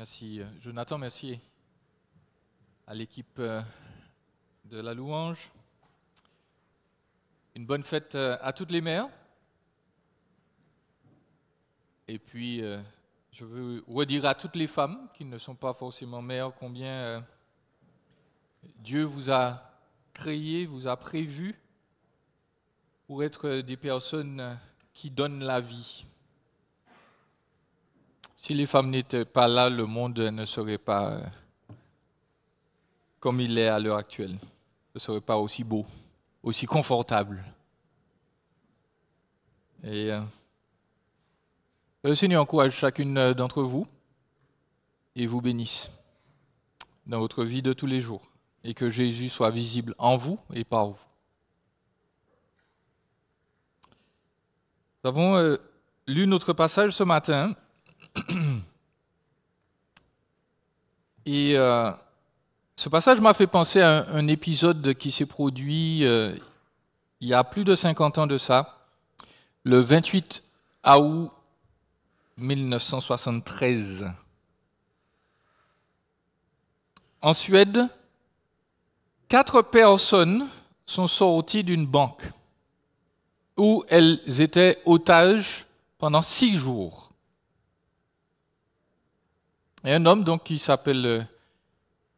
Merci Jonathan, merci à l'équipe de la louange. Une bonne fête à toutes les mères. Et puis, je veux redire à toutes les femmes qui ne sont pas forcément mères combien Dieu vous a créé, vous a prévu pour être des personnes qui donnent la vie. Si les femmes n'étaient pas là, le monde ne serait pas comme il est à l'heure actuelle. Ne serait pas aussi beau, aussi confortable. Et le Seigneur encourage chacune d'entre vous et vous bénisse dans votre vie de tous les jours. Et que Jésus soit visible en vous et par vous. Nous avons lu notre passage ce matin. Et ce passage m'a fait penser à un épisode qui s'est produit il y a plus de 50 ans de ça, le 28 août 1973. En Suède, 4 personnes sont sorties d'une banque où elles étaient otages pendant 6 jours. Et un homme donc qui s'appelle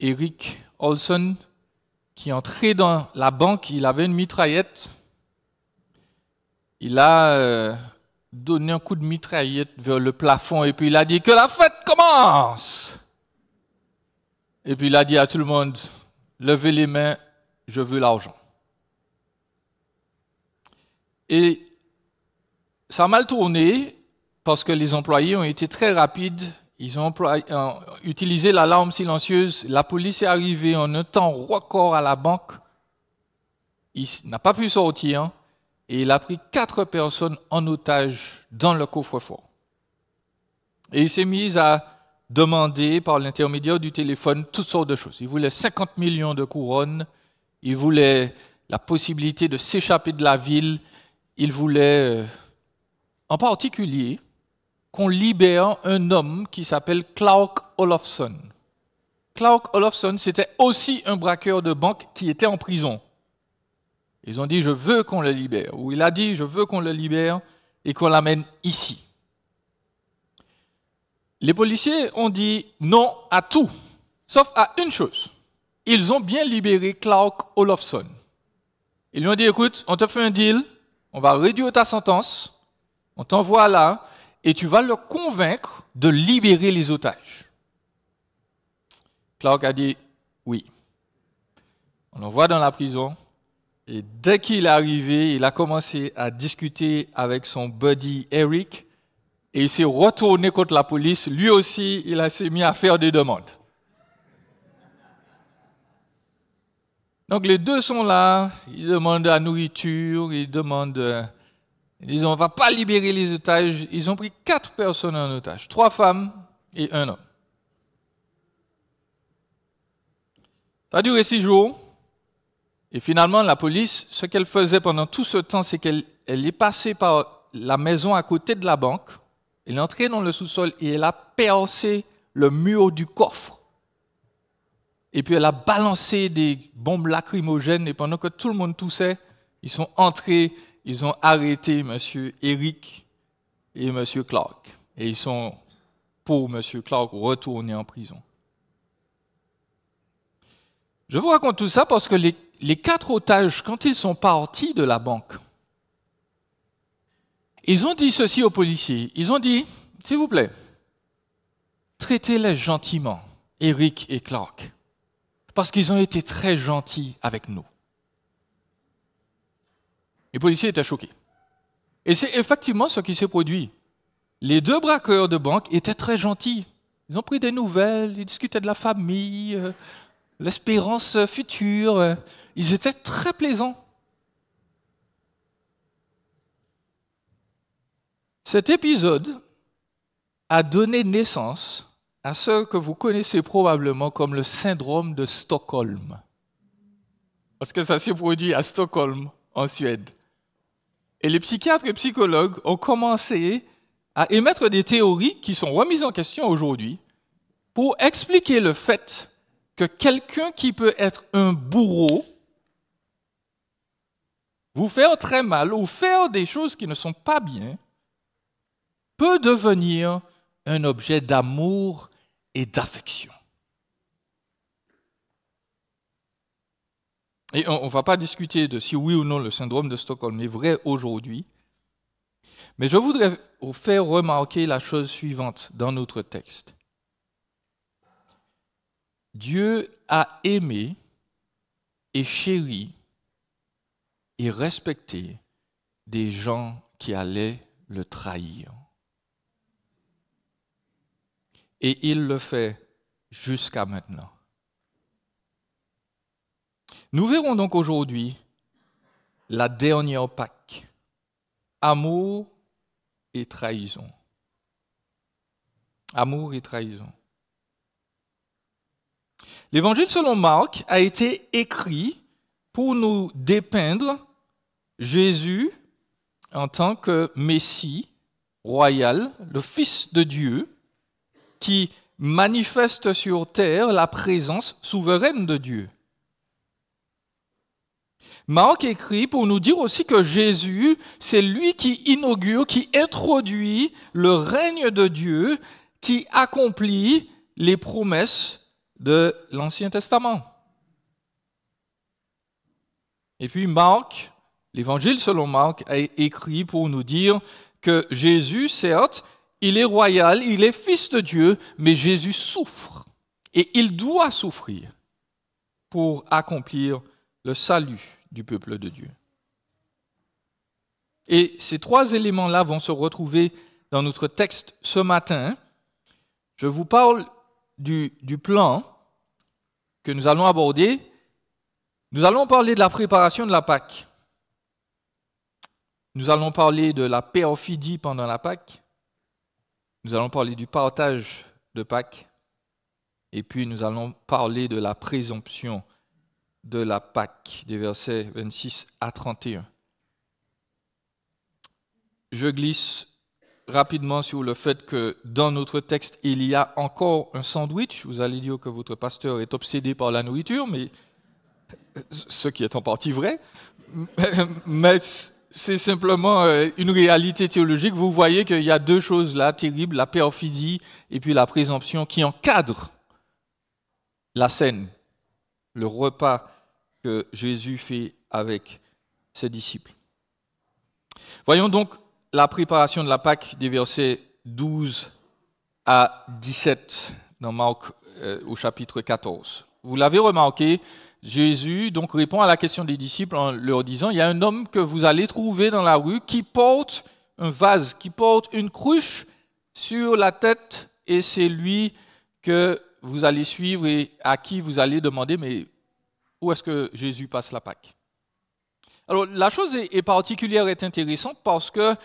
Erik Olsson, qui est entré dans la banque, il avait une mitraillette. Il a donné un coup de mitraillette vers le plafond et puis il a dit que la fête commence. Et puis il a dit à tout le monde, levez les mains, je veux l'argent. Et ça a mal tourné parce que les employés ont été très rapides. Ils ont utilisé l'alarme silencieuse. La police est arrivée en un temps record à la banque. Il n'a pas pu sortir et il a pris 4 personnes en otage dans le coffre-fort. Et il s'est mis à demander par l'intermédiaire du téléphone toutes sortes de choses. Il voulait 50 millions de couronnes. Il voulait la possibilité de s'échapper de la ville. Il voulait, en particulier, qu'on libère un homme qui s'appelle Clark Olofsson. Clark Olofsson, c'était aussi un braqueur de banque qui était en prison. Ils ont dit, je veux qu'on le libère. Ou il a dit, je veux qu'on le libère et qu'on l'amène ici. Les policiers ont dit non à tout, sauf à une chose. Ils ont bien libéré Clark Olofsson. Ils lui ont dit, écoute, on te fait un deal, on va réduire ta sentence, on t'envoie là, et tu vas le convaincre de libérer les otages. Clark a dit oui. On l'envoie dans la prison, et dès qu'il est arrivé, il a commencé à discuter avec son buddy Eric, et il s'est retourné contre la police. Lui aussi, il s'est mis à faire des demandes. Donc les deux sont là, ils demandent la nourriture, ils demandent... Ils disent, on ne va pas libérer les otages. Ils ont pris 4 personnes en otage, 3 femmes et un homme. Ça a duré 6 jours. Et finalement, la police, ce qu'elle faisait pendant tout ce temps, c'est qu'elle est passée par la maison à côté de la banque. Elle est entrée dans le sous-sol et elle a percé le mur du coffre. Et puis elle a balancé des bombes lacrymogènes. Et pendant que tout le monde toussait, ils sont entrés. Ils ont arrêté M. Eric et M. Clark. Et ils sont, pour M. Clark, retournés en prison. Je vous raconte tout ça parce que les 4 otages, quand ils sont partis de la banque, ils ont dit ceci aux policiers. Ils ont dit, s'il vous plaît, traitez-les gentiment, Eric et Clark, parce qu'ils ont été très gentils avec nous. Les policiers étaient choqués. Et c'est effectivement ce qui s'est produit. Les 2 braqueurs de banque étaient très gentils. Ils ont pris des nouvelles, ils discutaient de la famille, l'espérance future. Ils étaient très plaisants. Cet épisode a donné naissance à ce que vous connaissez probablement comme le syndrome de Stockholm. Parce que ça s'est produit à Stockholm, en Suède. Et les psychiatres et psychologues ont commencé à émettre des théories qui sont remises en question aujourd'hui pour expliquer le fait que quelqu'un qui peut être un bourreau, vous faire très mal ou faire des choses qui ne sont pas bien, peut devenir un objet d'amour et d'affection. Et on ne va pas discuter de si oui ou non le syndrome de Stockholm est vrai aujourd'hui, mais je voudrais vous faire remarquer la chose suivante dans notre texte. Dieu a aimé et chéri et respecté des gens qui allaient le trahir. Et il le fait jusqu'à maintenant. Nous verrons donc aujourd'hui la dernière Pâque, amour et trahison. Amour et trahison. L'Évangile selon Marc a été écrit pour nous dépeindre Jésus en tant que Messie royal, le Fils de Dieu, qui manifeste sur terre la présence souveraine de Dieu. Marc écrit pour nous dire aussi que Jésus, c'est lui qui inaugure, qui introduit le règne de Dieu, qui accomplit les promesses de l'Ancien Testament. Et puis Marc, l'Évangile selon Marc, a écrit pour nous dire que Jésus, certes, il est royal, il est fils de Dieu, mais Jésus souffre. Et il doit souffrir pour accomplir le salut du peuple de Dieu. Et ces trois éléments-là vont se retrouver dans notre texte ce matin. Je vous parle du plan que nous allons aborder. Nous allons parler de la préparation de la Pâque. Nous allons parler de la perfidie pendant la Pâque. Nous allons parler du partage de Pâques. Et puis nous allons parler de la présomption de la Pâque, des versets 26 à 31. Je glisse rapidement sur le fait que dans notre texte, il y a encore un sandwich. Vous allez dire que votre pasteur est obsédé par la nourriture, mais ce qui est en partie vrai. Mais c'est simplement une réalité théologique. Vous voyez qu'il y a deux choses là terribles, la perfidie et puis la présomption, qui encadrent la scène, le repas que Jésus fait avec ses disciples. Voyons donc la préparation de la Pâque des versets 12 à 17 dans Marc au chapitre 14. Vous l'avez remarqué, Jésus donc répond à la question des disciples en leur disant « Il y a un homme que vous allez trouver dans la rue qui porte un vase, qui porte une cruche sur la tête, et c'est lui que vous allez suivre et à qui vous allez demander « Mais où est-ce que Jésus passe la Pâque ?» Alors la chose est particulière et intéressante parce que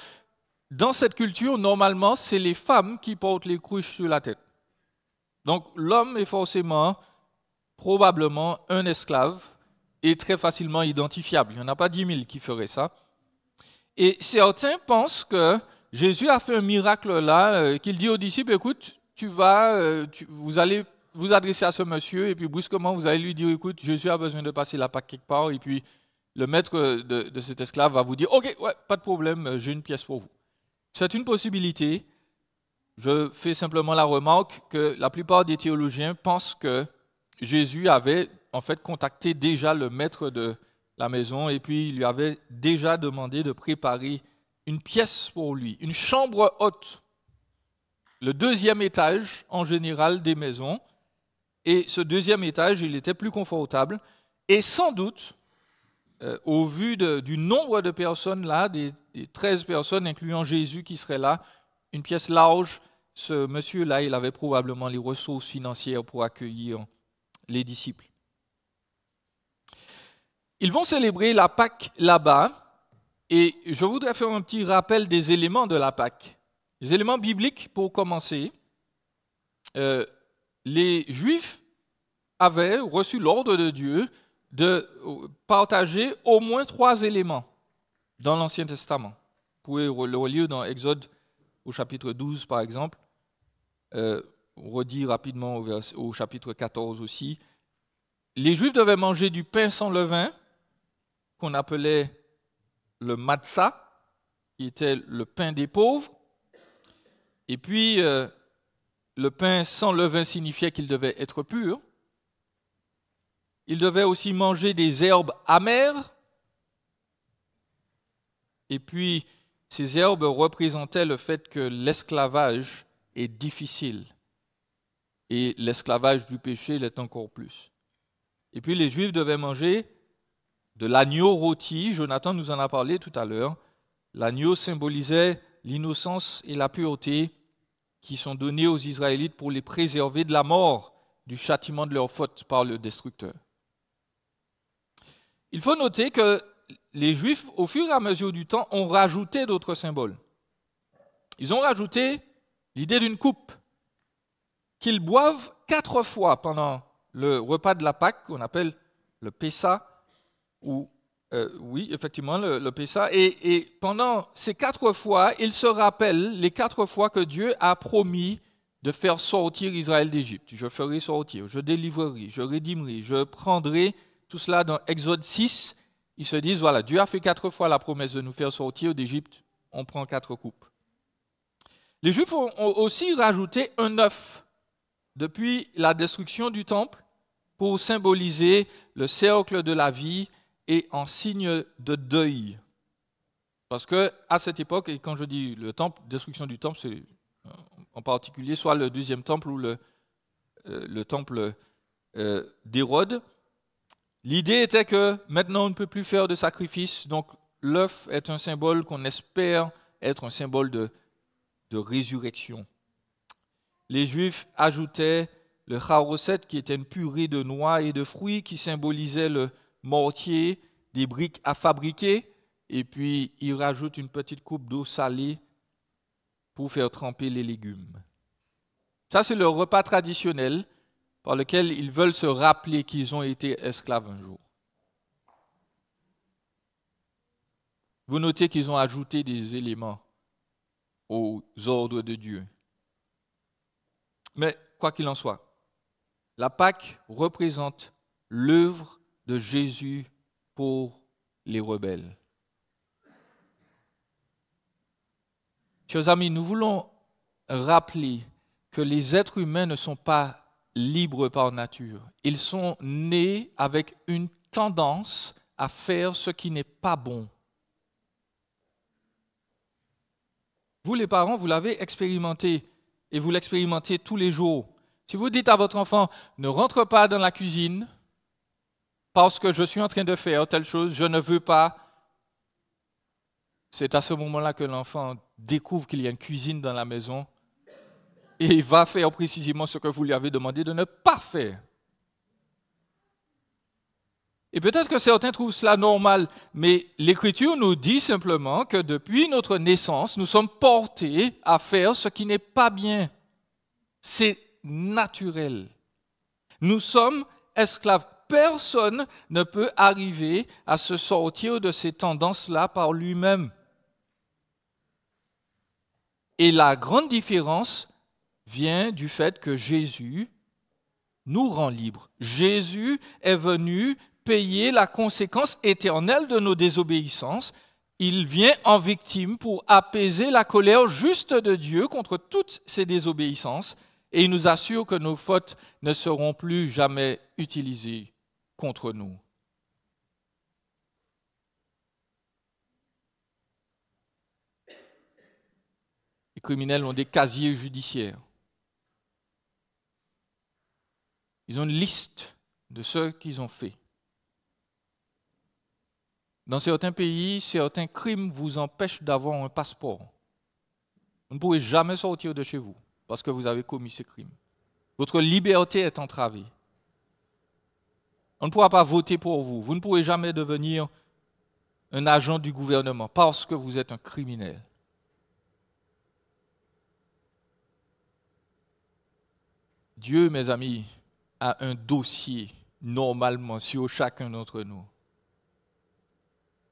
dans cette culture, normalement, c'est les femmes qui portent les cruches sur la tête. Donc l'homme est forcément, probablement, un esclave et très facilement identifiable. Il n'y en a pas 10 000 qui feraient ça. Et certains pensent que Jésus a fait un miracle là, qu'il dit aux disciples, écoute, vous allez vous adresser à ce monsieur et puis brusquement vous allez lui dire, écoute, Jésus a besoin de passer la Pâque quelque part, et puis le maître de cet esclave va vous dire, ok, ouais, pas de problème, j'ai une pièce pour vous. C'est une possibilité. Je fais simplement la remarque que la plupart des théologiens pensent que Jésus avait en fait contacté déjà le maître de la maison et puis il lui avait déjà demandé de préparer une pièce pour lui, une chambre haute, le deuxième étage en général des maisons. Et ce deuxième étage, il était plus confortable et sans doute, au vu du nombre de personnes là, des 13 personnes, incluant Jésus qui serait là, une pièce large, ce monsieur-là, il avait probablement les ressources financières pour accueillir les disciples. Ils vont célébrer la Pâque là-bas, et je voudrais faire un petit rappel des éléments de la Pâque. Les éléments bibliques, pour commencer. Les Juifs avaient reçu l'ordre de Dieu de partager au moins 3 éléments dans l'Ancien Testament. Vous pouvez le relire dans Exode au chapitre 12, par exemple. redit rapidement au chapitre 14 aussi. Les Juifs devaient manger du pain sans levain, qu'on appelait le matzah, qui était le pain des pauvres. Et puis, le pain sans levain signifiait qu'il devait être pur. Ils devaient aussi manger des herbes amères. Et puis, ces herbes représentaient le fait que l'esclavage est difficile. Et l'esclavage du péché l'est encore plus. Et puis, les Juifs devaient manger de l'agneau rôti. Jonathan nous en a parlé tout à l'heure. L'agneau symbolisait l'innocence et la pureté qui sont donnés aux Israélites pour les préserver de la mort, du châtiment de leur faute par le destructeur. Il faut noter que les Juifs, au fur et à mesure du temps, ont rajouté d'autres symboles. Ils ont rajouté l'idée d'une coupe qu'ils boivent 4 fois pendant le repas de la Pâque, qu'on appelle le Pessa, ou oui, effectivement, le Pessa. Et pendant ces 4 fois, ils se rappellent les 4 fois que Dieu a promis de faire sortir Israël d'Égypte. Je ferai sortir, je délivrerai, je rédimerai, je prendrai. Tout cela dans Exode 6, ils se disent, voilà, Dieu a fait 4 fois la promesse de nous faire sortir d'Égypte, on prend 4 coupes. Les Juifs ont aussi rajouté un œuf depuis la destruction du temple pour symboliser le cercle de la vie et en signe de deuil. Parce qu'à cette époque, et quand je dis le temple, destruction du temple, c'est en particulier soit le deuxième temple ou le temple d'Hérode. L'idée était que maintenant on ne peut plus faire de sacrifice, donc l'œuf est un symbole qu'on espère être un symbole de résurrection. Les Juifs ajoutaient le charoset, qui était une purée de noix et de fruits, qui symbolisait le mortier, des briques à fabriquer, et puis ils rajoutent une petite coupe d'eau salée pour faire tremper les légumes. Ça, c'est le repas traditionnel par lequel ils veulent se rappeler qu'ils ont été esclaves un jour. Vous notez qu'ils ont ajouté des éléments aux ordres de Dieu. Mais quoi qu'il en soit, la Pâque représente l'œuvre de Jésus pour les rebelles. Chers amis, nous voulons rappeler que les êtres humains ne sont pas libres par nature. Ils sont nés avec une tendance à faire ce qui n'est pas bon. Vous, les parents, vous l'avez expérimenté et vous l'expérimentez tous les jours. Si vous dites à votre enfant, ne rentre pas dans la cuisine parce que je suis en train de faire telle chose, je ne veux pas, c'est à ce moment-là que l'enfant découvre qu'il y a une cuisine dans la maison et il va faire précisément ce que vous lui avez demandé de ne pas faire. Et peut-être que certains trouvent cela normal, mais l'Écriture nous dit simplement que depuis notre naissance, nous sommes portés à faire ce qui n'est pas bien. C'est naturel. Nous sommes esclaves. Personne ne peut arriver à se sortir de ces tendances-là par lui-même. Et la grande différence vient du fait que Jésus nous rend libres. Jésus est venu payer la conséquence éternelle de nos désobéissances. Il vient en victime pour apaiser la colère juste de Dieu contre toutes ces désobéissances et il nous assure que nos fautes ne seront plus jamais utilisées contre nous. Les criminels ont des casiers judiciaires. Ils ont une liste de ce qu'ils ont fait. Dans certains pays, certains crimes vous empêchent d'avoir un passeport. Vous ne pouvez jamais sortir de chez vous parce que vous avez commis ces crimes. Votre liberté est entravée. On ne pourra pas voter pour vous. Vous ne pourrez jamais devenir un agent du gouvernement parce que vous êtes un criminel. Dieu, mes amis, a un dossier normalement sur chacun d'entre nous.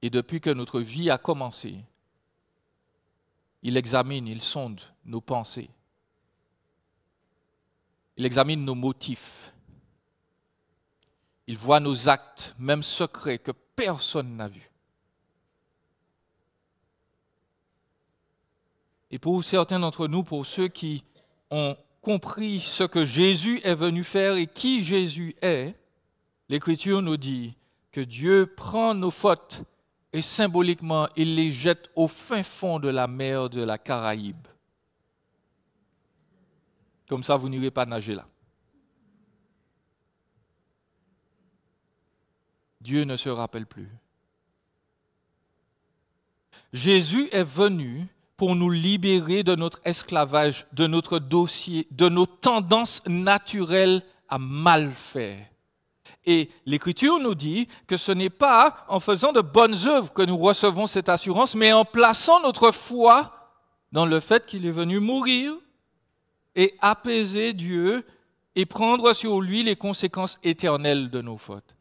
Et depuis que notre vie a commencé, il examine, il sonde nos pensées. Il examine nos motifs. Il voit nos actes, même secrets, que personne n'a vus. Et pour certains d'entre nous, pour ceux qui ont compris ce que Jésus est venu faire et qui Jésus est, l'Écriture nous dit que Dieu prend nos fautes et symboliquement, il les jette au fin fond de la mer de la Caraïbe. Comme ça, vous n'irez pas nager là. Dieu ne se rappelle plus. Jésus est venu pour nous libérer de notre esclavage, de notre dossier, de nos tendances naturelles à mal faire. Et l'Écriture nous dit que ce n'est pas en faisant de bonnes œuvres que nous recevons cette assurance, mais en plaçant notre foi dans le fait qu'il est venu mourir et apaiser Dieu et prendre sur lui les conséquences éternelles de nos fautes.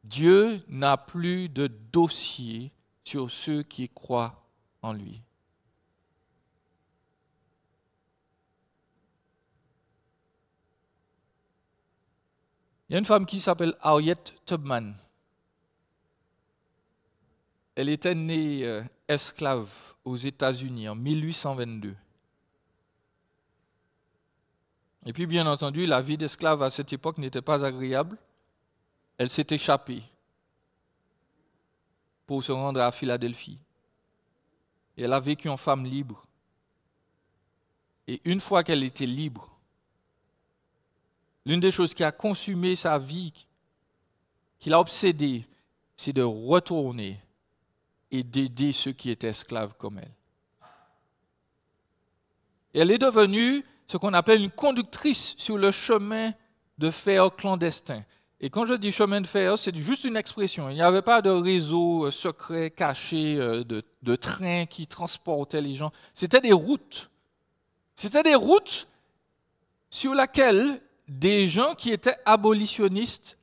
Dieu n'a plus de dossier sur ceux qui croient en lui. Il y a une femme qui s'appelle Harriet Tubman. Elle était née esclave aux États-Unis en 1822. Et puis, bien entendu, la vie d'esclave à cette époque n'était pas agréable. Elle s'est échappée pour se rendre à Philadelphie. Et elle a vécu en femme libre. Et une fois qu'elle était libre, l'une des choses qui a consumé sa vie, qui l'a obsédée, c'est de retourner et d'aider ceux qui étaient esclaves comme elle. Et elle est devenue ce qu'on appelle une conductrice sur le chemin de fer clandestin. Et quand je dis chemin de fer, c'est juste une expression. Il n'y avait pas de réseau secret, caché, de trains qui transportaient les gens. C'était des routes. C'était des routes sur lesquelles des gens qui étaient abolitionnistes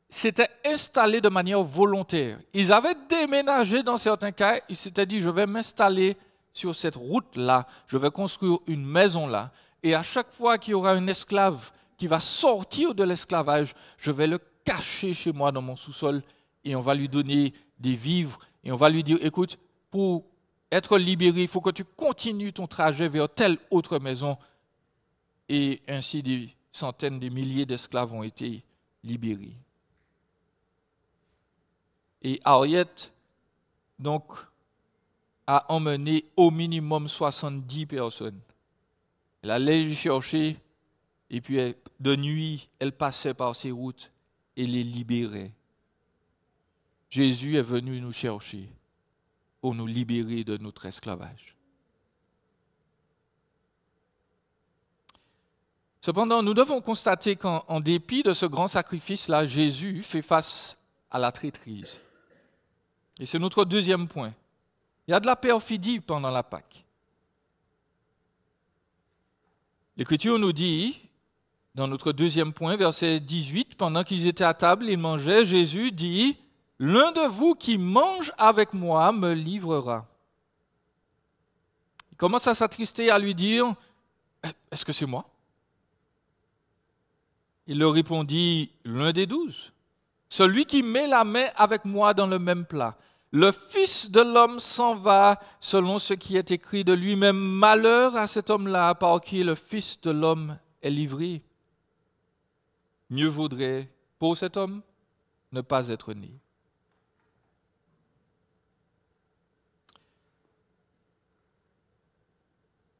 s'étaient installés de manière volontaire. Ils avaient déménagé dans certains cas. Ils s'étaient dit, je vais m'installer sur cette route-là. Je vais construire une maison là. Et à chaque fois qu'il y aura un esclave qui va sortir de l'esclavage, je vais le cacher chez moi dans mon sous-sol et on va lui donner des vivres et on va lui dire, écoute, pour être libéré, il faut que tu continues ton trajet vers telle autre maison. Et ainsi des centaines de milliers d'esclaves ont été libérés. Et Harriet, donc, a emmené au minimum 70 personnes. Elle allait les chercher et puis de nuit, elle passait par ces routes et les libérait. Jésus est venu nous chercher pour nous libérer de notre esclavage. Cependant, nous devons constater qu'en dépit de ce grand sacrifice-là, Jésus fait face à la traîtrise. Et c'est notre deuxième point. Il y a de la perfidie pendant la Pâque. L'Écriture nous dit, dans notre deuxième point, verset 18, pendant qu'ils étaient à table, ils mangeaient, Jésus dit, « L'un de vous qui mange avec moi me livrera. » Il commence à s'attrister, à lui dire, « Est-ce que c'est moi ?» Il leur répondit, « L'un des 12, celui qui met la main avec moi dans le même plat. Le Fils de l'homme s'en va selon ce qui est écrit de lui-même. Malheur à cet homme-là par qui le Fils de l'homme est livré. Mieux vaudrait pour cet homme ne pas être né. »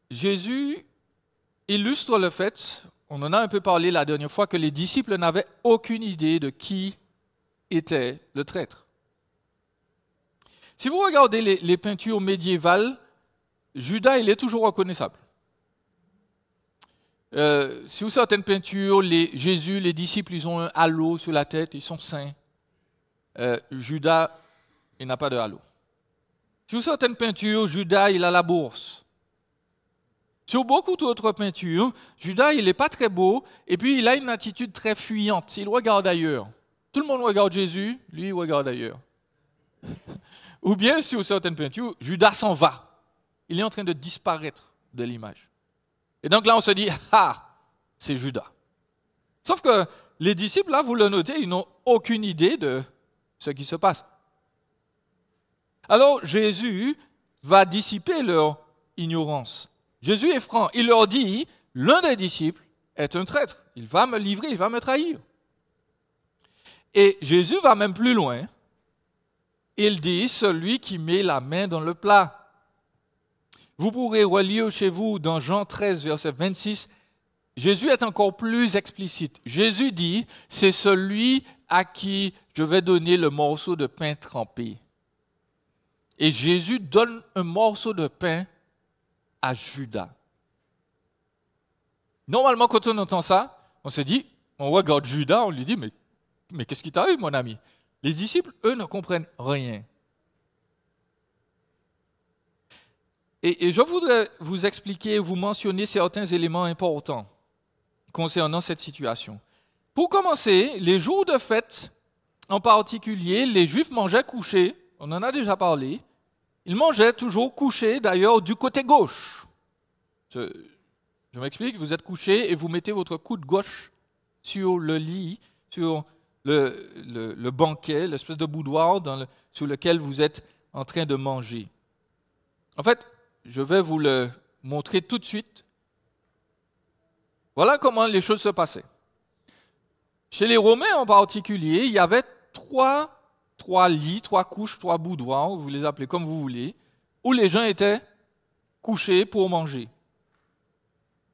Jésus illustre le fait, on en a un peu parlé la dernière fois, que les disciples n'avaient aucune idée de qui était le traître. Si vous regardez les peintures médiévales, Judas, il est toujours reconnaissable. Sur certaines peintures, Jésus, les disciples, ils ont un halo sur la tête, ils sont saints. Judas, il n'a pas de halo. Sur certaines peintures, Judas, il a la bourse. Sur beaucoup d'autres peintures, Judas, il n'est pas très beau, et puis il a une attitude très fuyante. Il regarde ailleurs. Tout le monde regarde Jésus, lui, il regarde ailleurs. Ou bien, sur certaines peintures, Judas s'en va. Il est en train de disparaître de l'image. Et donc là, on se dit, ah, c'est Judas. Sauf que les disciples, là, vous le notez, ils n'ont aucune idée de ce qui se passe. Alors Jésus va dissiper leur ignorance. Jésus est franc. Il leur dit, l'un des disciples est un traître. Il va me livrer, il va me trahir. Et Jésus va même plus loin. Il dit, celui qui met la main dans le plat. Vous pourrez relire chez vous dans Jean 13, verset 26. Jésus est encore plus explicite. Jésus dit, c'est celui à qui je vais donner le morceau de pain trempé. Et Jésus donne un morceau de pain à Judas. Normalement, quand on entend ça, on se dit, on regarde Judas, on lui dit, mais qu'est-ce qui t'arrive, mon ami? Les disciples, eux, ne comprennent rien. Et je voudrais vous expliquer, vous mentionner certains éléments importants concernant cette situation. Pour commencer, les jours de fête, en particulier, les Juifs mangeaient couchés, on en a déjà parlé. Ils mangeaient toujours couchés, d'ailleurs, du côté gauche. Je m'explique, vous êtes couché et vous mettez votre coude gauche sur le lit, sur le banquet, l'espèce de boudoir sur lequel vous êtes en train de manger. En fait, je vais vous le montrer tout de suite. Voilà comment les choses se passaient. Chez les Romains en particulier, il y avait trois lits, 3 couches, 3 boudoirs, vous les appelez comme vous voulez, où les gens étaient couchés pour manger.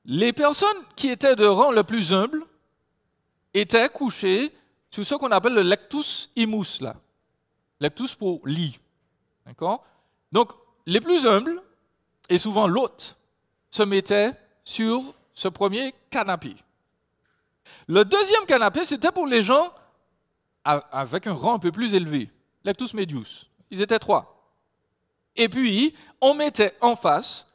Les personnes qui étaient de rang le plus humble étaient couchées sur ce qu'on appelle le lectus imus, là. Lectus pour lit. D'accord? Donc, les plus humbles, et souvent l'hôte, se mettaient sur ce premier canapé. Le deuxième canapé, c'était pour les gens avec un rang un peu plus élevé, lectus medius. Ils étaient 3. Et puis, on mettait en face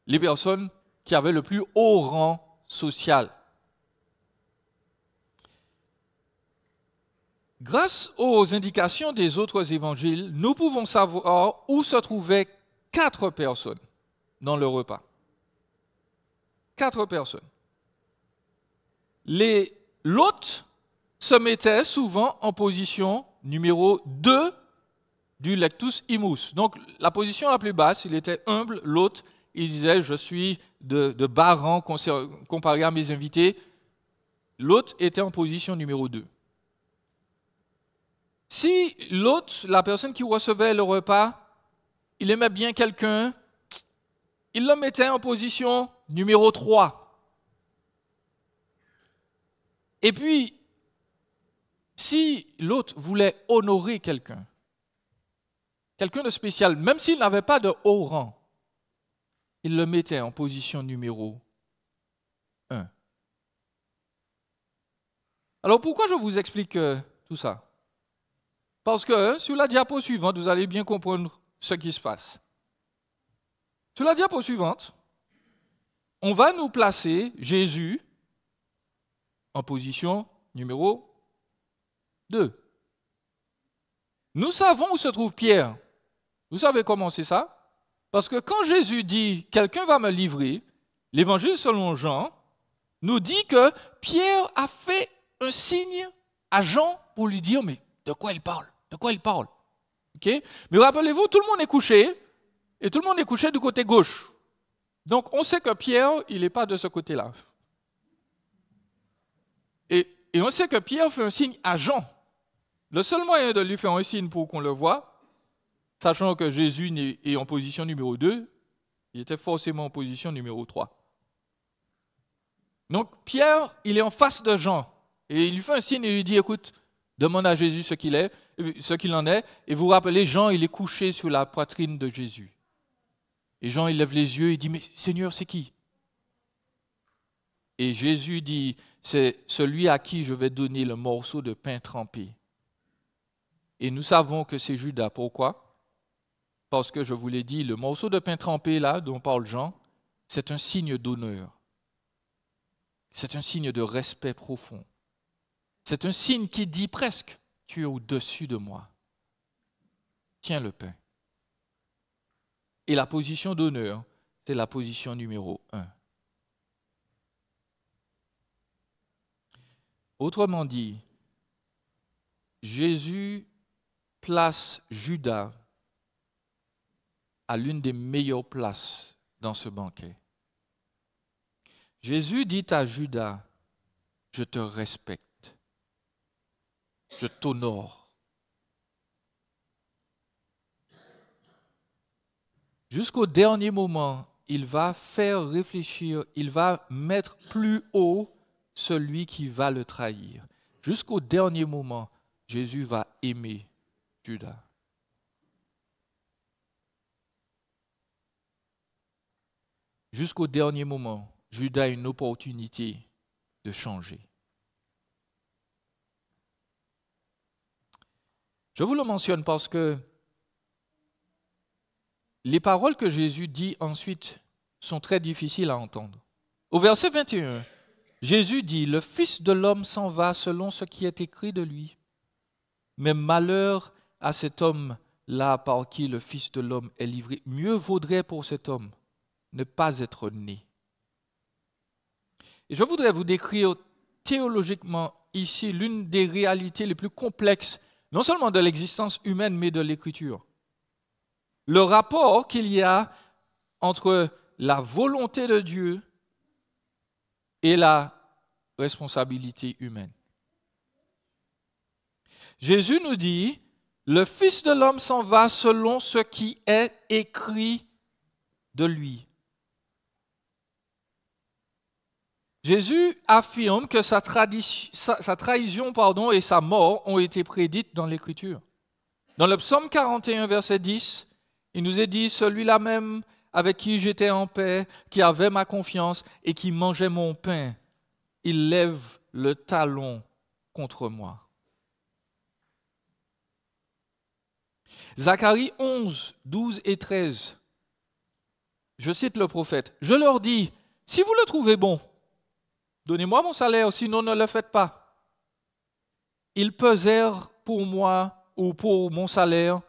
les personnes qui avaient le plus haut rang social. Grâce aux indications des autres évangiles, nous pouvons savoir où se trouvaient 4 personnes dans le repas. 4 personnes. L'hôte se mettait souvent en position numéro 2 du lectus imus. Donc, la position la plus basse, il était humble, l'hôte, il disait, je suis de bas rang comparé à mes invités. L'hôte était en position numéro 2. Si l'hôte, la personne qui recevait le repas, il aimait bien quelqu'un, il le mettait en position numéro 3. Et puis, si l'hôte voulait honorer quelqu'un de spécial, même s'il n'avait pas de haut rang, il le mettait en position numéro 1. Alors pourquoi je vous explique tout ça? Parce que sur la diapo suivante, vous allez bien comprendre ce qui se passe. Sur la diapo suivante, on va nous placer Jésus en position numéro 2. Nous savons où se trouve Pierre. Vous savez comment c'est ça? Parce que quand Jésus dit « quelqu'un va me livrer », l'évangile selon Jean nous dit que Pierre a fait un signe à Jean pour lui dire « mais de quoi il parle? De quoi il parle ?» Okay? Mais rappelez-vous, tout le monde est couché, et tout le monde est couché du côté gauche. Donc on sait que Pierre, il n'est pas de ce côté-là. Et on sait que Pierre fait un signe à Jean. Le seul moyen de lui faire un signe pour qu'on le voie, sachant que Jésus est en position numéro 2, il était forcément en position numéro 3. Donc Pierre, il est en face de Jean, et il lui fait un signe et lui dit, écoute, demande à Jésus ce qu'il en est, et vous rappelez, Jean, il est couché sur la poitrine de Jésus. Et Jean, il lève les yeux et dit, mais Seigneur, c'est qui? Et Jésus dit, c'est celui à qui je vais donner le morceau de pain trempé. Et nous savons que c'est Judas. Pourquoi? Parce que je vous l'ai dit, le morceau de pain trempé là, dont parle Jean, c'est un signe d'honneur. C'est un signe de respect profond. C'est un signe qui dit presque, tu es au-dessus de moi. Tiens le pain. Et la position d'honneur, c'est la position numéro 1. Autrement dit, Jésus place Judas à l'une des meilleures places dans ce banquet. Jésus dit à Judas, je te respecte, je t'honore. Jusqu'au dernier moment, il va faire réfléchir, il va mettre plus haut celui qui va le trahir. Jusqu'au dernier moment, Jésus va aimer Judas. Jusqu'au dernier moment, Judas a une opportunité de changer. Je vous le mentionne parce que les paroles que Jésus dit ensuite sont très difficiles à entendre. Au verset 21, Jésus dit, « Le Fils de l'homme s'en va selon ce qui est écrit de lui. Mais malheur à cet homme-là par qui le Fils de l'homme est livré. Mieux vaudrait pour cet homme ne pas être né. » Et je voudrais vous décrire théologiquement ici l'une des réalités les plus complexes, non seulement de l'existence humaine, mais de l'Écriture. Le rapport qu'il y a entre la volonté de Dieu et la responsabilité humaine. Jésus nous dit, le Fils de l'homme s'en va selon ce qui est écrit de lui. Jésus affirme que sa trahison et sa mort ont été prédites dans l'Écriture. Dans le psaume 41, verset 10, il nous est dit, celui-là même avec qui j'étais en paix, qui avait ma confiance et qui mangeait mon pain, il lève le talon contre moi. Zacharie 11, 12 et 13. Je cite le prophète. Je leur dis, si vous le trouvez bon, donnez-moi mon salaire, sinon ne le faites pas. Ils pesèrent pour moi ou pour mon salaire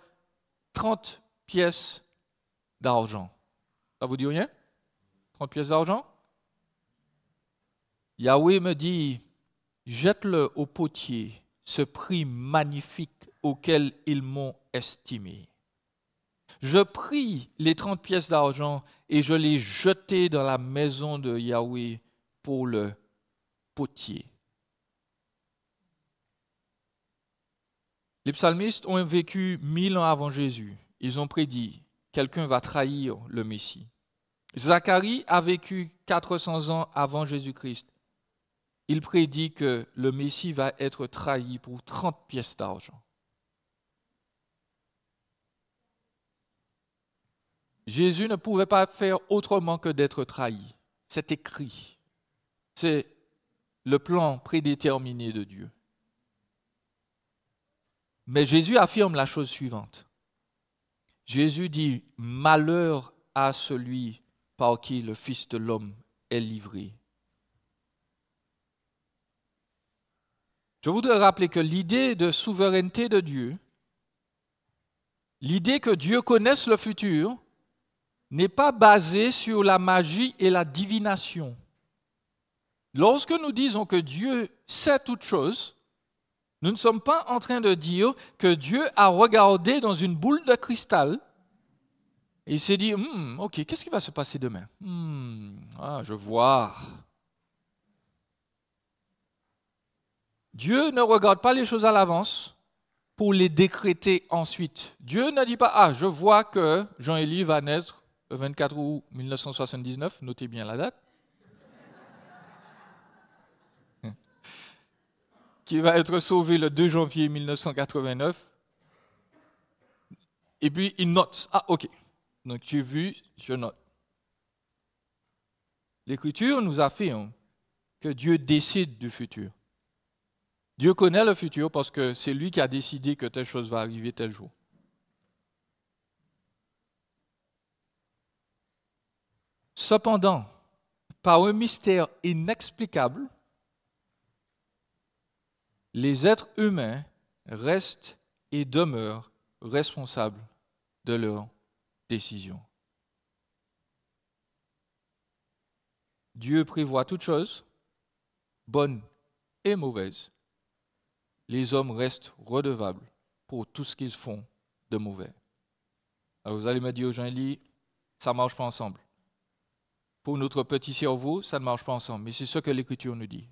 30 pièces d'argent. Ça vous dit rien? 30 pièces d'argent? Yahweh me dit, jette-le au potier, ce prix magnifique auquel ils m'ont estimé. Je pris les 30 pièces d'argent et je les jetai dans la maison de Yahweh pour le potier. Les psalmistes ont vécu 1000 ans avant Jésus. Ils ont prédit, quelqu'un va trahir le Messie. Zacharie a vécu 400 ans avant Jésus-Christ. Il prédit que le Messie va être trahi pour 30 pièces d'argent. Jésus ne pouvait pas faire autrement que d'être trahi. C'est écrit. C'est le plan prédéterminé de Dieu. Mais Jésus affirme la chose suivante. Jésus dit, « Malheur à celui par qui le Fils de l'homme est livré. » Je voudrais rappeler que l'idée de souveraineté de Dieu, l'idée que Dieu connaisse le futur, n'est pas basée sur la magie et la divination. Lorsque nous disons que Dieu sait toutes choses, nous ne sommes pas en train de dire que Dieu a regardé dans une boule de cristal et il s'est dit, ok, qu'est-ce qui va se passer demain? Je vois. Dieu ne regarde pas les choses à l'avance pour les décréter ensuite. Dieu ne dit pas, je vois que Jean-Élie va naître le 24 août 1979, notez bien la date, qui va être sauvé le 2 janvier 1989. Et puis il note, ok, donc j'ai vu, je note. L'Écriture nous affirme que Dieu décide du futur. Dieu connaît le futur parce que c'est lui qui a décidé que telle chose va arriver tel jour. Cependant, par un mystère inexplicable, les êtres humains restent et demeurent responsables de leurs décisions. Dieu prévoit toutes choses, bonnes et mauvaise, les hommes restent redevables pour tout ce qu'ils font de mauvais. Alors vous allez me dire, Jean-Élie, ça ne marche pas ensemble. Pour notre petit cerveau, ça ne marche pas ensemble. Mais c'est ce que l'Écriture nous dit.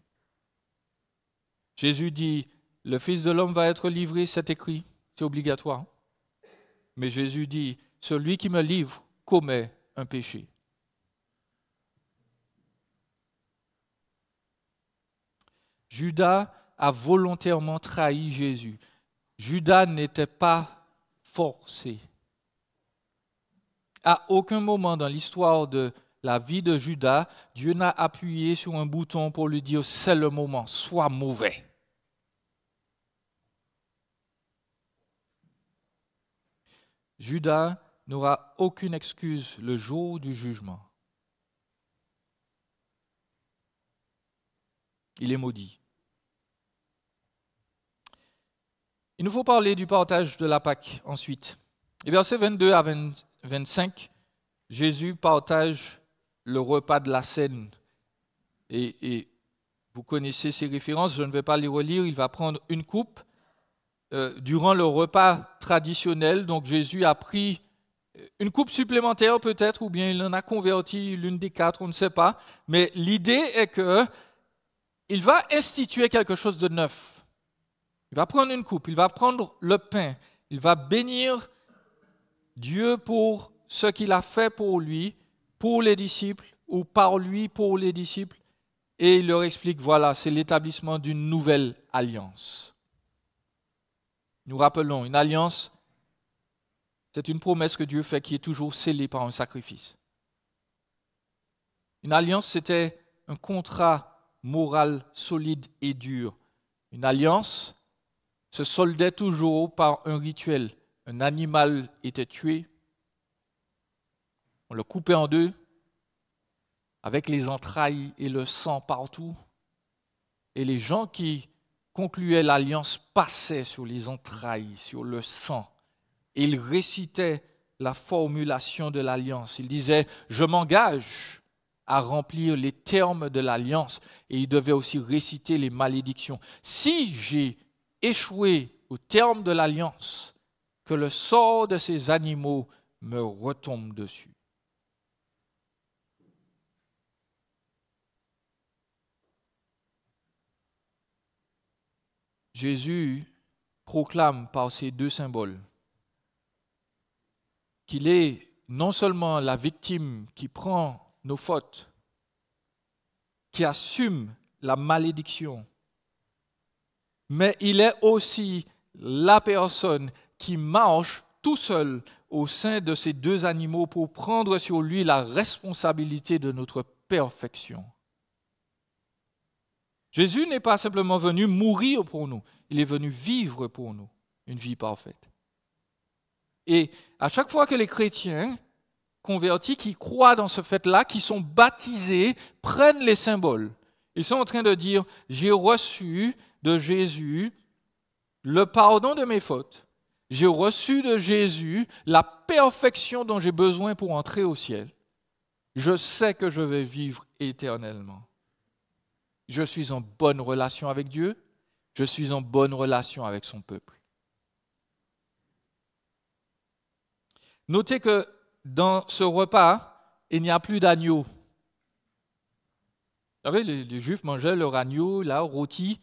Jésus dit, le Fils de l'homme va être livré, c'est écrit, c'est obligatoire. Mais Jésus dit, celui qui me livre commet un péché. Judas a volontairement trahi Jésus. Judas n'était pas forcé. À aucun moment dans l'histoire de la vie de Judas, Dieu n'a appuyé sur un bouton pour lui dire « c'est le moment, sois mauvais ». Judas n'aura aucune excuse le jour du jugement. Il est maudit. Il nous faut parler du partage de la Pâque ensuite. Et versets 22 à 25, Jésus partage le repas de la Cène. Et vous connaissez ces références, je ne vais pas les relire. Il va prendre une coupe. Durant le repas traditionnel, donc Jésus a pris une coupe supplémentaire peut-être, ou bien il en a converti l'une des quatre, on ne sait pas. Mais l'idée est qu'il va instituer quelque chose de neuf. Il va prendre une coupe, il va prendre le pain, il va bénir Dieu pour ce qu'il a fait pour lui, pour les disciples, ou par lui pour les disciples, et il leur explique, voilà, c'est l'établissement d'une nouvelle alliance. Nous rappelons, une alliance, c'est une promesse que Dieu fait qui est toujours scellée par un sacrifice. Une alliance, c'était un contrat moral solide et dur. Une alliance se soldait toujours par un rituel. Un animal était tué, on le coupait en deux, avec les entrailles et le sang partout. Et les gens qui concluaient l'alliance passaient sur les entrailles, sur le sang. Et ils récitaient la formulation de l'alliance. Ils disaient « Je m'engage à remplir les termes de l'alliance ». Et ils devaient aussi réciter les malédictions. Si j'ai échoué au terme de l'alliance, que le sort de ces animaux me retombe dessus. Jésus proclame par ces deux symboles qu'il est non seulement la victime qui prend nos fautes, qui assume la malédiction, mais il est aussi la personne qui marche tout seul au sein de ces deux animaux pour prendre sur lui la responsabilité de notre perfection. Jésus n'est pas simplement venu mourir pour nous, il est venu vivre pour nous une vie parfaite. Et à chaque fois que les chrétiens convertis qui croient dans ce fait-là, qui sont baptisés, prennent les symboles, ils sont en train de dire « J'ai reçu de Jésus le pardon de mes fautes. J'ai reçu de Jésus la perfection dont j'ai besoin pour entrer au ciel. Je sais que je vais vivre éternellement. Je suis en bonne relation avec Dieu. Je suis en bonne relation avec son peuple. » Notez que dans ce repas, il n'y a plus d'agneau. Vous savez, les Juifs mangeaient leur agneau, là, rôti.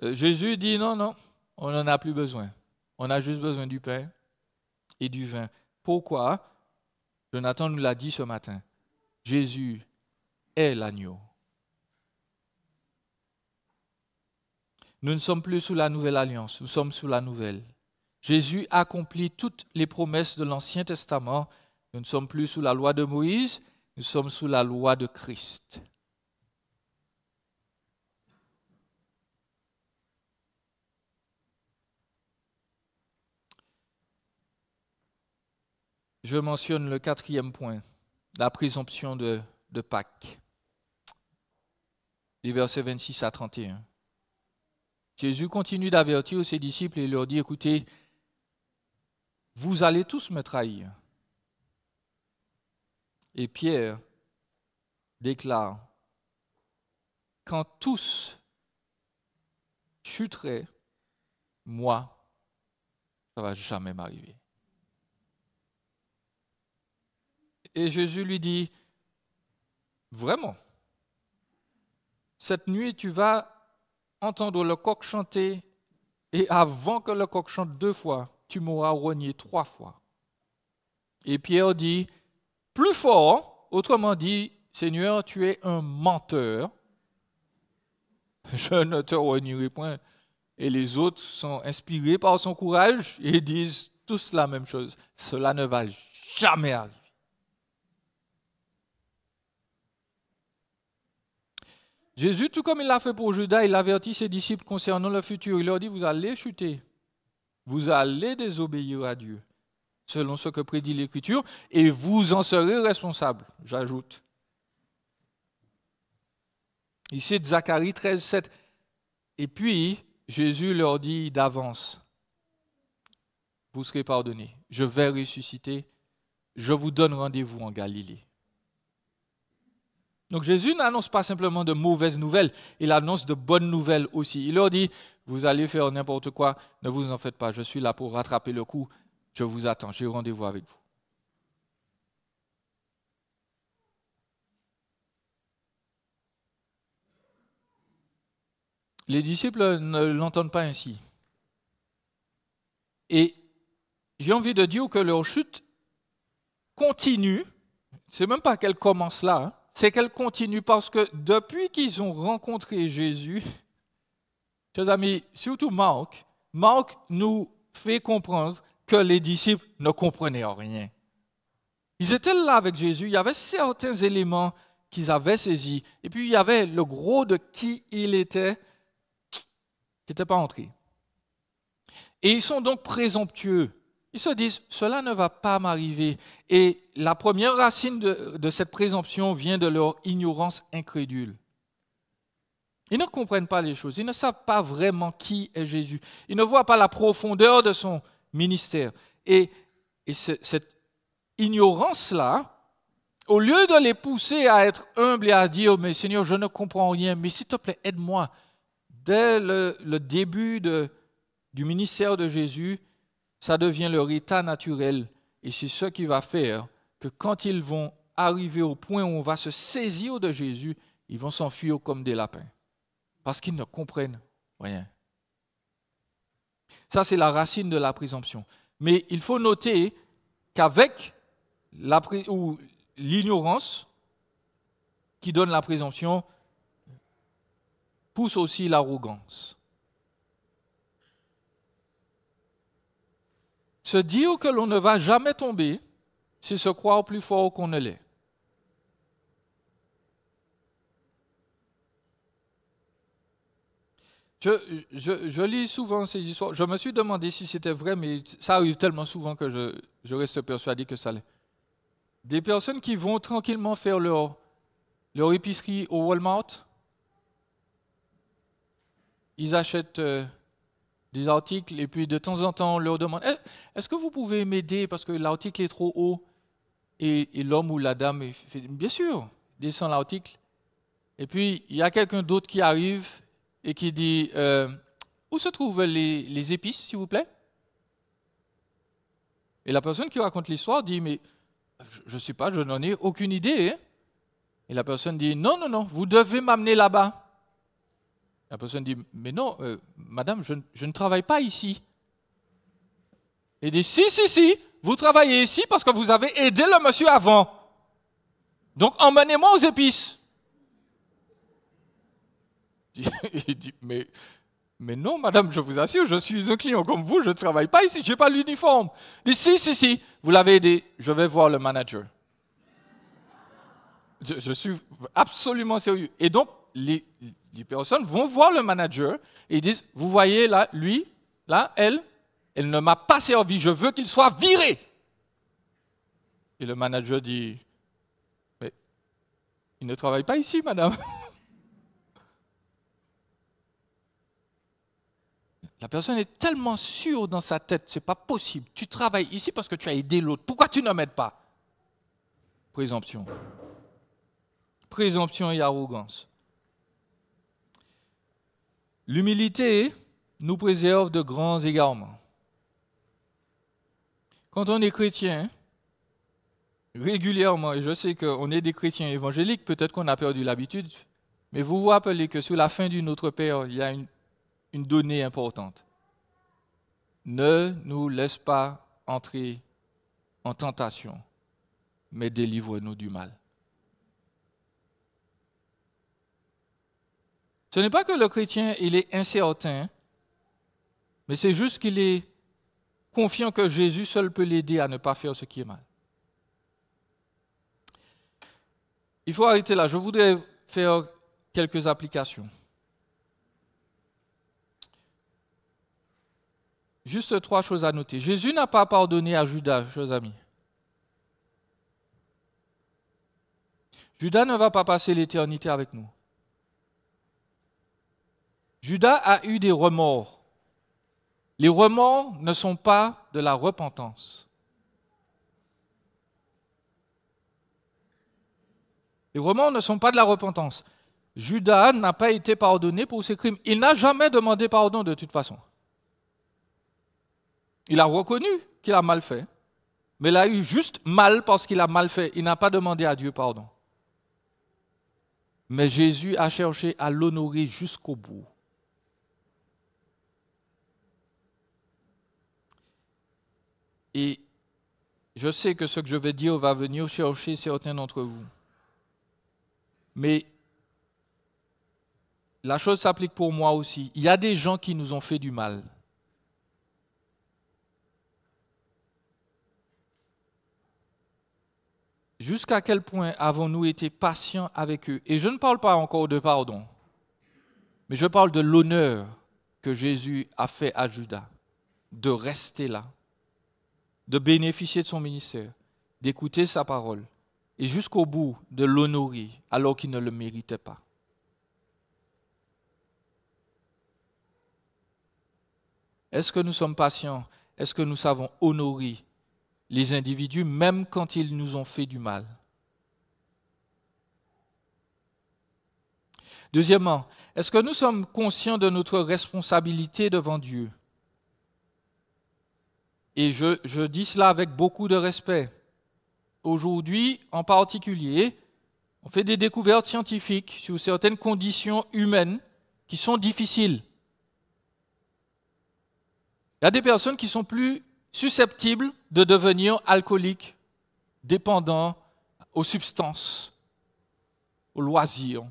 Jésus dit non, non, on n'en a plus besoin. On a juste besoin du pain et du vin. Pourquoi? Jonathan nous l'a dit ce matin. Jésus est l'agneau. Nous ne sommes plus sous la nouvelle alliance, nous sommes sous la nouvelle. Jésus accomplit toutes les promesses de l'Ancien Testament. Nous ne sommes plus sous la loi de Moïse, nous sommes sous la loi de Christ. Je mentionne le quatrième point, la présomption de Pâques. Les versets 26 à 31. Jésus continue d'avertir ses disciples et leur dit, écoutez, vous allez tous me trahir. Et Pierre déclare, quand tous chuterai, moi, ça ne va jamais m'arriver. Et Jésus lui dit, vraiment, cette nuit, tu vas entendre le coq chanter, et avant que le coq chante 2 fois, tu m'auras renié 3 fois. Et Pierre dit, plus fort, autrement dit, Seigneur, tu es un menteur, je ne te renierai point. Et les autres sont inspirés par son courage et disent tous la même chose. Cela ne va jamais arriver. Jésus, tout comme il l'a fait pour Judas, il avertit ses disciples concernant le futur. Il leur dit, vous allez chuter, vous allez désobéir à Dieu, selon ce que prédit l'Écriture, et vous en serez responsables, j'ajoute. Ici, de Zacharie 13, 7. Et puis, Jésus leur dit d'avance, vous serez pardonnés, je vais ressusciter, je vous donne rendez-vous en Galilée. Donc Jésus n'annonce pas simplement de mauvaises nouvelles, il annonce de bonnes nouvelles aussi. Il leur dit, vous allez faire n'importe quoi, ne vous en faites pas, je suis là pour rattraper le coup, je vous attends, j'ai rendez-vous avec vous. Les disciples ne l'entendent pas ainsi. Et j'ai envie de dire que leur chute continue, c'est même pas qu'elle commence là, hein, c'est qu'elle continue parce que depuis qu'ils ont rencontré Jésus, chers amis, surtout Marc nous fait comprendre que les disciples ne comprenaient rien. Ils étaient là avec Jésus, il y avait certains éléments qu'ils avaient saisis, et puis il y avait le gros de qui il était, qui n'était pas entré. Et ils sont donc présomptueux. Ils se disent, cela ne va pas m'arriver. Et la première racine de cette présomption vient de leur ignorance incrédule. Ils ne comprennent pas les choses. Ils ne savent pas vraiment qui est Jésus. Ils ne voient pas la profondeur de son ministère. Et cette ignorance-là, au lieu de les pousser à être humbles et à dire, mais Seigneur, je ne comprends rien, mais s'il te plaît, aide-moi. Dès le début du ministère de Jésus, ça devient leur état naturel. Et c'est ce qui va faire que quand ils vont arriver au point où on va se saisir de Jésus, ils vont s'enfuir comme des lapins. Parce qu'ils ne comprennent rien. Ça, c'est la racine de la présomption. Mais il faut noter qu'avec l'ignorance qui donne la présomption, pousse aussi l'arrogance. Se dire que l'on ne va jamais tomber, c'est se croire plus fort qu'on ne l'est. Je lis souvent ces histoires. Je me suis demandé si c'était vrai, mais ça arrive tellement souvent que je reste persuadé que ça l'est. Des personnes qui vont tranquillement faire leur épicerie au Walmart, ils achètent des articles et puis de temps en temps on leur demande est-ce que vous pouvez m'aider parce que l'article est trop haut et l'homme ou la dame fait bien sûr, descend l'article et puis il y a quelqu'un d'autre qui arrive et qui dit où se trouvent les épices s'il vous plaît? Et la personne qui raconte l'histoire dit mais je ne sais pas, je n'en ai aucune idée hein? Et la personne dit non, vous devez m'amener là-bas. La personne dit, mais non, madame, je ne travaille pas ici. Il dit, si, vous travaillez ici parce que vous avez aidé le monsieur avant. Donc, emmenez-moi aux épices. Il dit, mais non, madame, je vous assure, je suis un client comme vous, je ne travaille pas ici, je n'ai pas l'uniforme. Il dit, si, vous l'avez aidé, je vais voir le manager. Je suis absolument sérieux. Et donc, les personnes vont voir le manager et ils disent, vous voyez là, lui, là, elle ne m'a pas servi, je veux qu'il soit viré. Et le manager dit, mais il ne travaille pas ici, madame. La personne est tellement sûre dans sa tête, c'est pas possible. Tu travailles ici parce que tu as aidé l'autre. Pourquoi tu ne m'aides pas? Présomption. Présomption et arrogance. L'humilité nous préserve de grands égarements. Quand on est chrétien, régulièrement, et je sais qu'on est des chrétiens évangéliques, peut-être qu'on a perdu l'habitude, mais vous vous rappelez que sur la fin du Notre Père, il y a une donnée importante. Ne nous laisse pas entrer en tentation, mais délivre-nous du mal. Ce n'est pas que le chrétien, il est incertain, mais c'est juste qu'il est confiant que Jésus seul peut l'aider à ne pas faire ce qui est mal. Il faut arrêter là. Je voudrais faire quelques applications. Juste 3 choses à noter. Jésus n'a pas pardonné à Judas, chers amis. Judas ne va pas passer l'éternité avec nous. Judas a eu des remords. Les remords ne sont pas de la repentance. Les remords ne sont pas de la repentance. Judas n'a pas été pardonné pour ses crimes. Il n'a jamais demandé pardon de toute façon. Il a reconnu qu'il a mal fait, mais il a eu juste mal parce qu'il a mal fait. Il n'a pas demandé à Dieu pardon. Mais Jésus a cherché à l'honorer jusqu'au bout. Et je sais que ce que je vais dire va venir chercher certains d'entre vous. Mais la chose s'applique pour moi aussi. Il y a des gens qui nous ont fait du mal. Jusqu'à quel point avons-nous été patients avec eux? Et je ne parle pas encore de pardon, mais je parle de l'honneur que Jésus a fait à Judas, de rester là, de bénéficier de son ministère, d'écouter sa parole, et jusqu'au bout de l'honorer alors qu'il ne le méritait pas. Est-ce que nous sommes patients? Est-ce que nous savons honorer les individus même quand ils nous ont fait du mal? Deuxièmement, est-ce que nous sommes conscients de notre responsabilité devant Dieu? Et je dis cela avec beaucoup de respect. Aujourd'hui, en particulier, on fait des découvertes scientifiques sur certaines conditions humaines qui sont difficiles. Il y a des personnes qui sont plus susceptibles de devenir alcooliques, dépendants aux substances, aux loisirs.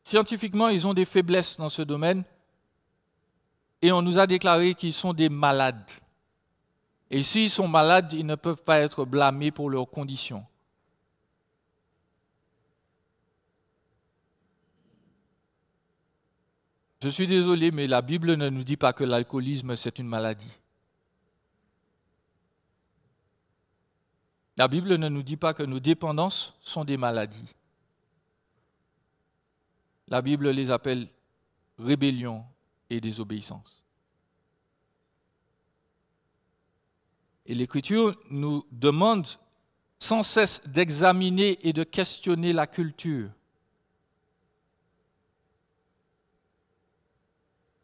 Scientifiquement, ils ont des faiblesses dans ce domaine et on nous a déclaré qu'ils sont des malades. Et s'ils sont malades, ils ne peuvent pas être blâmés pour leurs conditions. Je suis désolé, mais la Bible ne nous dit pas que l'alcoolisme, c'est une maladie. La Bible ne nous dit pas que nos dépendances sont des maladies. La Bible les appelle rébellion et désobéissance. Et l'Écriture nous demande sans cesse d'examiner et de questionner la culture.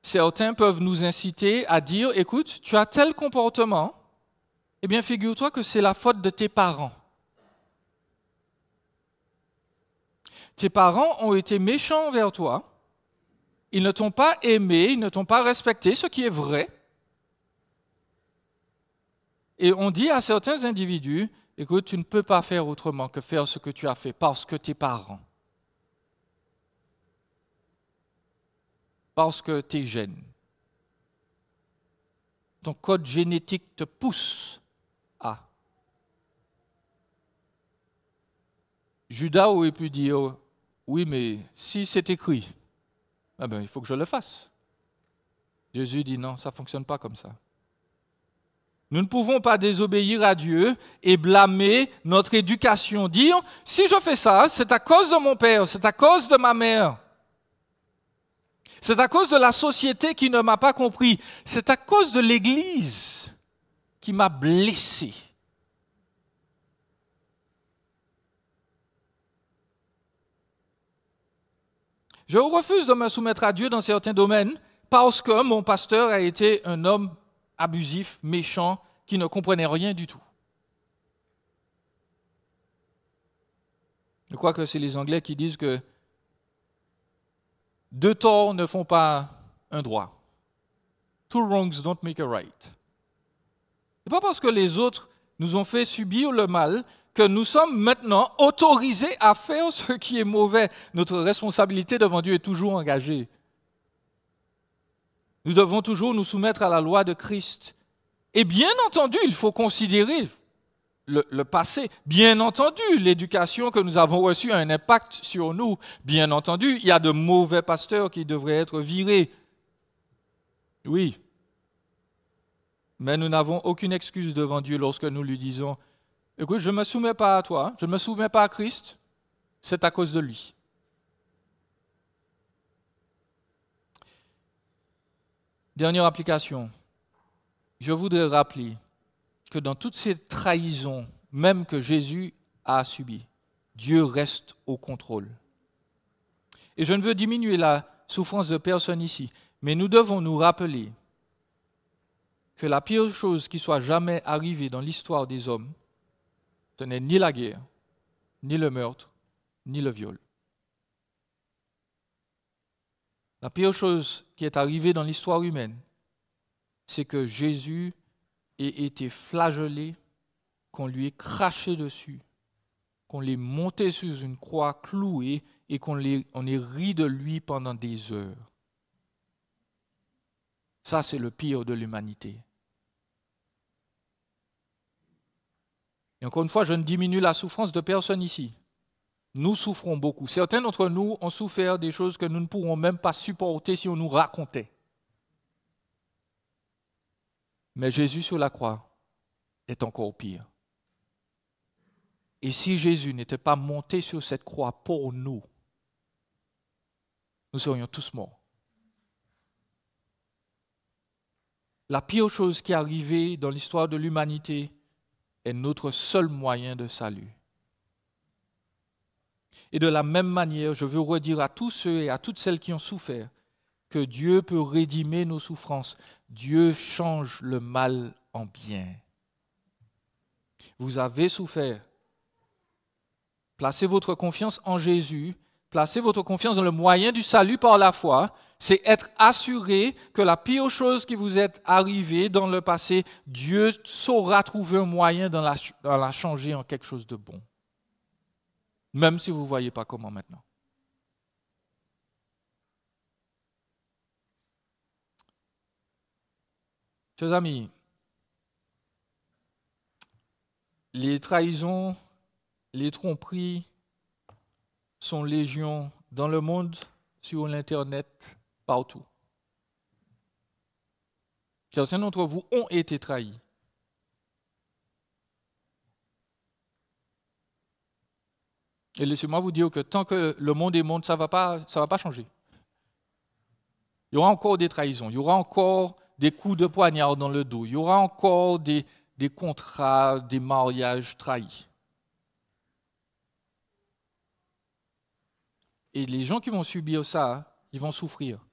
Certains peuvent nous inciter à dire, écoute, tu as tel comportement, eh bien figure-toi que c'est la faute de tes parents. Tes parents ont été méchants envers toi, ils ne t'ont pas aimé, ils ne t'ont pas respecté, ce qui est vrai. Et on dit à certains individus, écoute, tu ne peux pas faire autrement que faire ce que tu as fait parce que tes parents, parce que tes gènes, ton code génétique te pousse à. Judas aurait pu dire, oui, mais si c'est écrit, eh bien, il faut que je le fasse. Jésus dit non, ça ne fonctionne pas comme ça. Nous ne pouvons pas désobéir à Dieu et blâmer notre éducation. Dire, si je fais ça, c'est à cause de mon père, c'est à cause de ma mère. C'est à cause de la société qui ne m'a pas compris. C'est à cause de l'Église qui m'a blessé. Je refuse de me soumettre à Dieu dans certains domaines parce que mon pasteur a été un homme abusif, méchant, qui ne comprenait rien du tout. Je crois que c'est les Anglais qui disent que deux torts ne font pas un droit. Two wrongs don't make a right. Ce n'est pas parce que les autres nous ont fait subir le mal que nous sommes maintenant autorisés à faire ce qui est mauvais. Notre responsabilité devant Dieu est toujours engagée. Nous devons toujours nous soumettre à la loi de Christ. Et bien entendu, il faut considérer le passé. Bien entendu, l'éducation que nous avons reçue a un impact sur nous. Bien entendu, il y a de mauvais pasteurs qui devraient être virés. Oui. Mais nous n'avons aucune excuse devant Dieu lorsque nous lui disons « Écoute, je ne me soumets pas à toi, je ne me soumets pas à Christ, c'est à cause de lui. » Dernière application. Je voudrais rappeler que dans toutes ces trahisons, même que Jésus a subies, Dieu reste au contrôle. Et je ne veux diminuer la souffrance de personne ici, mais nous devons nous rappeler que la pire chose qui soit jamais arrivée dans l'histoire des hommes, ce n'est ni la guerre, ni le meurtre, ni le viol. La pire chose qui est arrivée dans l'histoire humaine, c'est que Jésus ait été flagellé, qu'on lui ait craché dessus, qu'on l'ait monté sur une croix clouée et qu'on ait ri de lui pendant des heures. Ça, c'est le pire de l'humanité. Et encore une fois, je ne diminue la souffrance de personne ici. Nous souffrons beaucoup. Certains d'entre nous ont souffert des choses que nous ne pourrons même pas supporter si on nous racontait. Mais Jésus sur la croix est encore pire. Et si Jésus n'était pas monté sur cette croix pour nous, nous serions tous morts. La pire chose qui est arrivée dans l'histoire de l'humanité est notre seul moyen de salut. Et de la même manière, je veux redire à tous ceux et à toutes celles qui ont souffert que Dieu peut rédimer nos souffrances. Dieu change le mal en bien. Vous avez souffert. Placez votre confiance en Jésus. Placez votre confiance dans le moyen du salut par la foi. C'est être assuré que la pire chose qui vous est arrivée dans le passé, Dieu saura trouver un moyen de la changer en quelque chose de bon. Même si vous ne voyez pas comment maintenant. Chers amis, les trahisons, les tromperies sont légion dans le monde, sur l'Internet, partout. Certains d'entre vous ont été trahis. Et laissez-moi vous dire que tant que le monde est monde, ça va pas changer. Il y aura encore des trahisons, il y aura encore des coups de poignard dans le dos, il y aura encore des contrats, des mariages trahis. Et les gens qui vont subir ça, ils vont souffrir.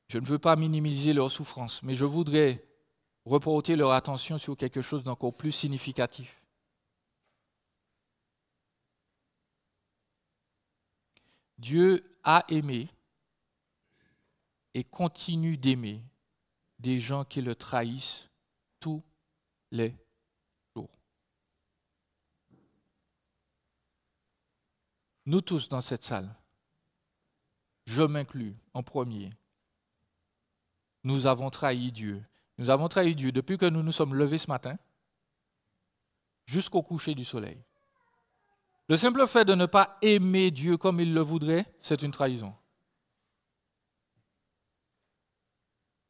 Je ne veux pas minimiser leur souffrance, mais je voudrais reporter leur attention sur quelque chose d'encore plus significatif. Dieu a aimé et continue d'aimer des gens qui le trahissent tous les jours. Nous tous dans cette salle, je m'inclus en premier, nous avons trahi Dieu. Nous avons trahi Dieu depuis que nous nous sommes levés ce matin jusqu'au coucher du soleil. Le simple fait de ne pas aimer Dieu comme il le voudrait, c'est une trahison.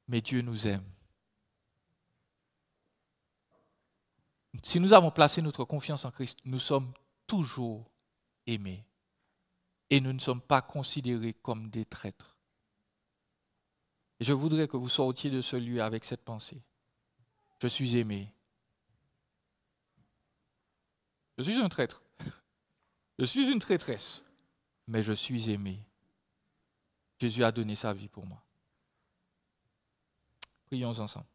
Mais Dieu nous aime. Si nous avons placé notre confiance en Christ, nous sommes toujours aimés. Et nous ne sommes pas considérés comme des traîtres. Et je voudrais que vous sortiez de ce lieu avec cette pensée. Je suis aimé. Je suis un traître. Je suis une traîtresse, mais je suis aimée. Jésus a donné sa vie pour moi. Prions ensemble.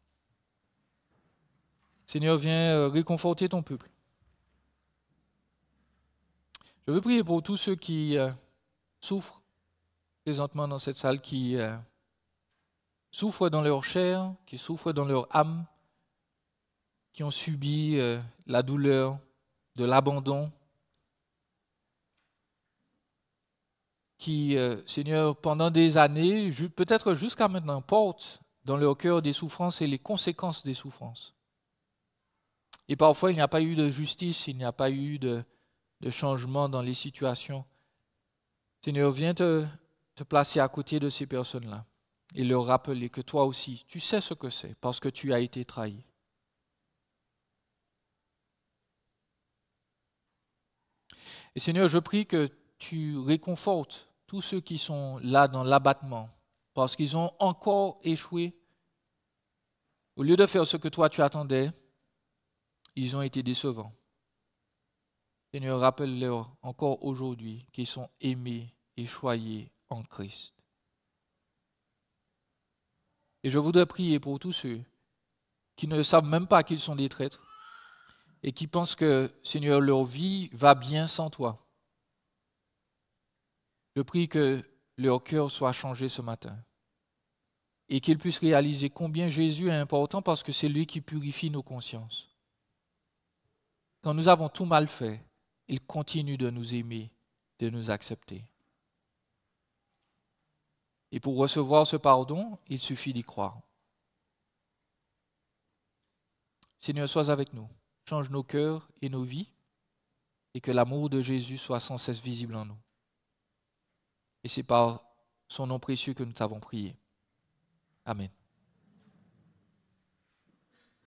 Seigneur, viens réconforter ton peuple. Je veux prier pour tous ceux qui souffrent présentement dans cette salle, qui souffrent dans leur chair, qui souffrent dans leur âme, qui ont subi la douleur de l'abandon, qui, Seigneur, pendant des années, peut-être jusqu'à maintenant, portent dans leur cœur des souffrances et les conséquences des souffrances. Et parfois, il n'y a pas eu de justice, il n'y a pas eu de changement dans les situations. Seigneur, viens te placer à côté de ces personnes-là et leur rappeler que toi aussi, tu sais ce que c'est, parce que tu as été trahi. Et Seigneur, je prie que tu réconfortes tous ceux qui sont là dans l'abattement, parce qu'ils ont encore échoué. Au lieu de faire ce que toi tu attendais, ils ont été décevants. Seigneur, rappelle-leur encore aujourd'hui qu'ils sont aimés et choyés en Christ. Et je voudrais prier pour tous ceux qui ne savent même pas qu'ils sont des traîtres et qui pensent que, Seigneur, leur vie va bien sans toi. Je prie que leur cœur soit changé ce matin et qu'ils puissent réaliser combien Jésus est important parce que c'est lui qui purifie nos consciences. Quand nous avons tout mal fait, il continue de nous aimer, de nous accepter. Et pour recevoir ce pardon, il suffit d'y croire. Seigneur, sois avec nous. Change nos cœurs et nos vies et que l'amour de Jésus soit sans cesse visible en nous. Et c'est par son nom précieux que nous t'avons prié. Amen.